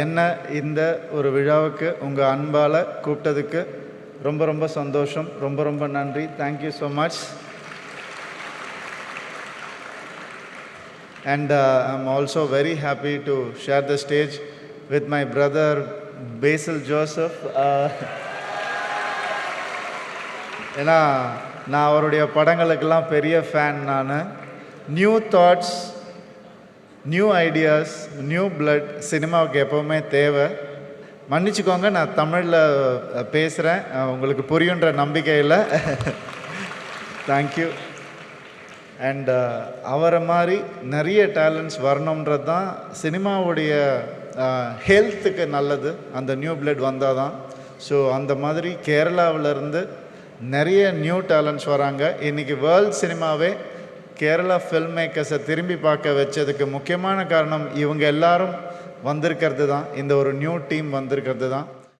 என்ன இந்த ஒரு விழாவுக்கு உங்கள் அன்பால் கூப்பிட்டதுக்கு ரொம்ப ரொம்ப சந்தோஷம். ரொம்ப ரொம்ப நன்றி. Thank you so much. And I'm also very happy to share the stage with my brother Basil Joseph. ஏன்னா நான் அவருடைய படங்களுக்கெல்லாம் பெரிய ஃபேன். நான் new thoughts, new ideas, new blood சினிமாவுக்கு எப்போவுமே தேவை. மன்னிச்சுக்கோங்க, நான் தமிழில் பேசுகிறேன், உங்களுக்கு புரியுன்ற நம்பிக்கையில். தேங்க்யூ. அண்ட் அவரை மாதிரி நிறைய டேலண்ட்ஸ் வரணுன்றது தான் சினிமாவுடைய ஹெல்த்துக்கு நல்லது. அந்த நியூ பிளட் வந்தால் தான். ஸோ அந்த மாதிரி கேரளாவிலேருந்து நிறைய நியூ டேலண்ட்ஸ் வராங்க. இன்றைக்கி வேர்ல்ட் சினிமாவே கேரளா ஃபில்ம் மேக்கர்ஸை திரும்பி பார்க்க வச்சதுக்கு முக்கியமான காரணம் இவங்க எல்லாரும் வந்திருக்கிறது தான். இந்த ஒரு நியூ டீம் வந்திருக்கிறது தான்.